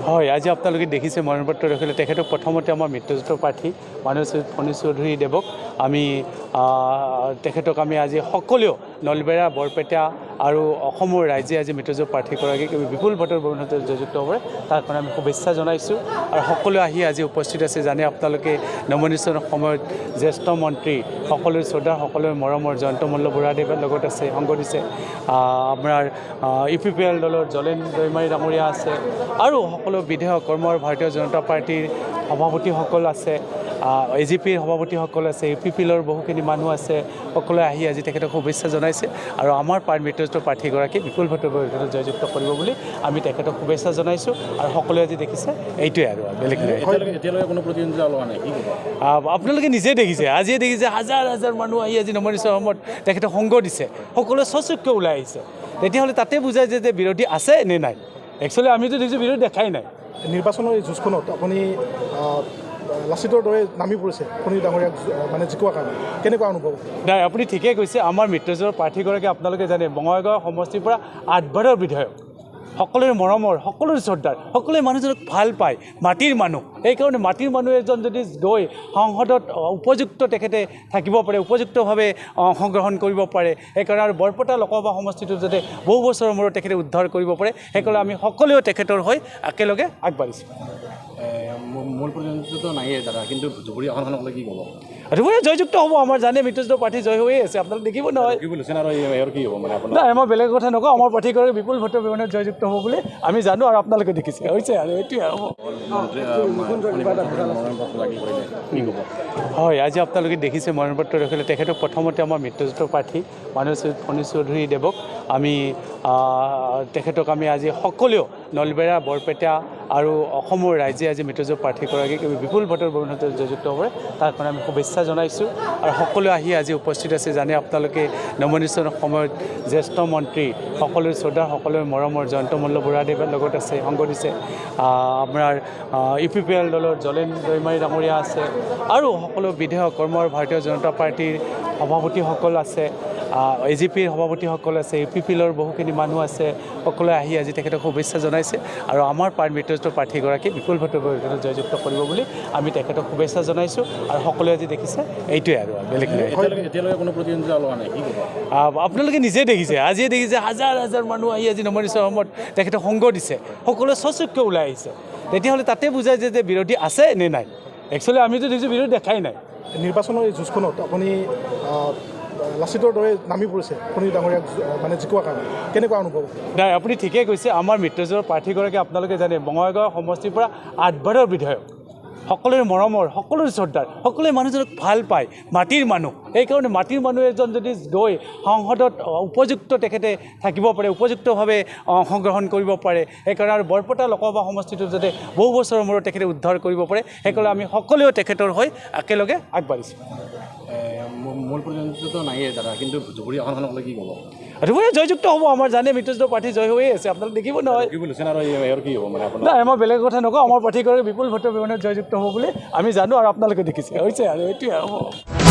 হয়, আজি আপোনালোকে দেখিছে মনোনয়নপত্ৰ দাখিলে তেখেতক প্ৰথমতে আমাৰ মিত্ৰজোঁটৰ প্ৰাৰ্থী ফণী চৌধুৰী দেৱক আমি তেখেতক আমি আজি সকলোৱে নলবেৰা বৰপেটা আৰু অসমৰ ৰাইজে আজি মিত্ৰজোঁটৰ প্ৰাৰ্থীগৰাকীক বিপুল ভোটৰ বহুমতেৰে জয়যুক্ত কৰে তাৰ কাৰণে আমি শুভেচ্ছা জনাইছোঁ। আৰু সকলোৱে আহি আজি উপস্থিত আছে। জানে আপোনালোকে নমিনেশ্যনৰ সময়ত জ্যেষ্ঠ মন্ত্ৰী সকলোৰে শ্ৰদ্ধাৰ সকলোৰে মৰমৰ জয়ন্ত মল্ল বুঢ়াদেৱৰ লগত আছে, সংগ দিছে। আপোনাৰ UPPL দলৰ জলেন দৈমাৰী ডাঙৰীয়া আছে আৰু সকলো বিধেয়ক কৰ্মৰ ভাৰতীয় জনতা পাৰ্টীৰ সভাপতিসকল আছে, AGPৰ সভাপতিসকল আছে, UPPLৰ বহুখিনি মানুহ আছে। সকলোৱে আহি আজি তেখেতক শুভেচ্ছা জনাইছে আৰু আমাৰ মিত্ৰজোঁটৰ প্ৰাৰ্থীগৰাকী বিপুল ভোটৰ জৰিয়তে জয়যুক্ত কৰিব বুলি আমি তেখেতক শুভেচ্ছা জনাইছোঁ। আৰু সকলোৱে আজি দেখিছে এইটোৱে আৰু বেলেগ নাই। এতিয়ালৈকে কোনো প্ৰতিদ্বন্দ্বিতা লোৱা নাই, কি ক'ব? আপোনালোকে নিজে দেখিছে, আজিয়ে দেখিছে হাজাৰ হাজাৰ মানুহ আহি আজি নমিনেশ্যনৰ সময়ত তেখেতক সংগ দিছে, সকলোৱে স্বচক্ষে ওলাই আহিছে। তেতিয়াহ'লে তাতে বুজায় যে বিৰোধী আছে নে নাই। একচুৱেলি আমিতো দেখিছোঁ বিৰোধী দেখাই নাই। নিৰ্বাচনৰ এই যুঁজখনত আপুনি লাচিতৰ দৰে নামি পৰিছে ফণী ডাঙৰীয়াক মানে জিকোৱাৰ কাৰণে কেনেকুৱা অনুভৱ? নাই, আপুনি ঠিকেই কৈছে। আমাৰ মিত্ৰজোঁটৰ প্ৰাৰ্থীগৰাকী আপোনালোকে জানে বঙাইগাঁও সমষ্টিৰ পৰা 8বাৰৰ বিধায়ক, সকলোৰে মৰমৰ, সকলোৰে শ্ৰদ্ধাৰ, সকলোৱে মানুহজনক ভাল পায়, মাটিৰ মানুহ। সেইকাৰণে মাটিৰ মানুহ এজন যদি গৈ সংসদত উপযুক্ত তেখেতে থাকিব পাৰে, উপযুক্তভাৱে অংশগ্ৰহণ কৰিব পাৰে, সেইকাৰণে আৰু বৰপেটা লোকসভা সমষ্টিটো যাতে বহু বছৰৰ মূৰত তেখেতে উদ্ধাৰ কৰিব পাৰে, সেইকাৰণে আমি সকলোৱে তেখেতৰ হৈ একেলগে আগবাঢ়িছোঁ। মূল প্ৰতিদ্বন্দ্বিতা নাইয়ে দাদা, কিন্তু ধুবুৰী আসনখনক লৈ কি ক'ব? ধুবুৰী জয়যুক্ত হ'ব। আমাৰ জানে মিত্ৰজোঁটৰ প্ৰাৰ্থী জয় হৈয়ে আছে, আপোনালোকে দেখিব নহয়। কি বুলিছে আৰু ইয়াৰ কি হ'ব মানে আপোনাৰ? নাই, মই বেলেগ কথা নকওঁ। আমাৰ প্ৰাৰ্থীগৰাকী বিপুল ভোটৰ ব্যৱধানত জয়যুক্ত হ'ব বুলি আমি জানো আৰু আপোনালোকে দেখিছে হৈছে আৰু এইটোৱে হ'ব। হয়, আজি আপোনালোকে দেখিছে মনোনয়নপত্ৰ দাখিলে তেখেতক প্ৰথমতে আমাৰ মিত্ৰজোঁটৰ প্ৰাৰ্থী ফণী চৌধুৰী দেৱক আমি তেখেতক আমি আজি সকলোৱে নলবেৰা বৰপেটা আৰু অসমৰ ৰাইজে আজি মিত্ৰজোঁটৰ প্ৰাৰ্থীগৰাকীক বিপুল ভোটৰ বহুমতেৰে জয়যুক্ত কৰে তাৰ কাৰণে আমি শুভেচ্ছা জনাইছোঁ। আৰু সকলোৱে আহি আজি উপস্থিত আছে। জানে আপোনালোকে নমিনেশ্যনৰ সময়ত জ্যেষ্ঠ মন্ত্ৰী সকলোৰে শ্ৰদ্ধাৰ সকলোৰে মৰমৰ জয়ন্ত মল্ল বুঢ়াদেৱৰ লগত আছে, সংগ দিছে। আপোনাৰ UPPL দলৰ জলেন দৈমাৰী ডাঙৰীয়া আছে আৰু সকলো বিধেয়ক কৰ্মৰ ভাৰতীয় জনতা পাৰ্টীৰ সভাপতিসকল আছে, AGPৰ সভাপতিসকল আছে, UPPLৰ বহুখিনি মানুহ আছে। সকলোৱে আহি আজি তেখেতক শুভেচ্ছা জনাইছে আৰু আমাৰ মিত্ৰজোঁটৰ প্ৰাৰ্থীগৰাকী বিপুল ভোটৰ জৰিয়তে জয়যুক্ত কৰিব বুলি আমি তেখেতক শুভেচ্ছা জনাইছোঁ। আৰু সকলোৱে আজি দেখিছে এইটোৱে আৰু বেলেগ নাই। এতিয়ালৈকে কোনো প্ৰতিদ্বন্দ্বিতা লোৱা নাই, কি ক'ব? আপোনালোকে নিজে দেখিছে, আজিয়ে দেখিছে হাজাৰ হাজাৰ মানুহ আহি আজি নমিনেশ্যনৰ সময়ত তেখেতক সংগ দিছে, সকলোৱে স্বচক্ষে ওলাই আহিছে। তেতিয়াহ'লে তাতে বুজায় যে বিৰোধী আছে নে নাই। একচুৱেলি আমিতো দেখিছোঁ বিৰোধী দেখাই নাই। নিৰ্বাচনৰ এই যুঁজখনত আপুনি লাচিতৰ দৰে নামি পৰিছে ফণী ডাঙৰীয়াক মানে জিকোৱাৰ কাৰণে কেনেকুৱা অনুভৱ? নাই, আপুনি ঠিকেই কৈছে। আমাৰ মিত্ৰজোঁটৰ প্ৰাৰ্থীগৰাকী আপোনালোকে জানে বঙাইগাঁও সমষ্টিৰ পৰা 8বাৰৰ বিধায়ক, সকলোৰে মৰমৰ, সকলোৰে শ্ৰদ্ধাৰ, সকলোৱে মানুহজনক ভাল পায়, মাটিৰ মানুহ। সেইকাৰণে মাটিৰ মানুহ এজন যদি গৈ সংসদত উপযুক্ত তেখেতে থাকিব পাৰে, উপযুক্তভাৱে অংশগ্ৰহণ কৰিব পাৰে, সেইকাৰণে আৰু বৰপেটা লোকসভা সমষ্টিটো যাতে বহু বছৰৰ মূৰত তেখেতে উদ্ধাৰ কৰিব পাৰে, সেইকাৰণে আমি সকলোৱে তেখেতৰ হৈ একেলগে আগবাঢ়িছোঁ। মূল প্ৰতিদ্বন্দ্বিতা নাইয়ে দাদা, কিন্তু ধুবুৰী আসনখনক লৈ কি ক'ব? ধুবুৰী জয়যুক্ত হ'ব। আমাৰ জানে মিত্ৰজোঁটৰ প্ৰাৰ্থী জয় হৈয়ে আছে, আপোনালোকে দেখিব নহয়। কি বুলিছে আৰু ইয়াৰ কি হ'ব মানে আপোনাৰ? নাই, মই বেলেগ কথা নকওঁ। আমাৰ প্ৰাৰ্থীগৰাকী বিপুল ভোটৰ ব্যৱধানত জয়যুক্ত হ'ব বুলি আমি জানো আৰু আপোনালোকে দেখিছে হৈছে আৰু এইটোৱে হ'ব।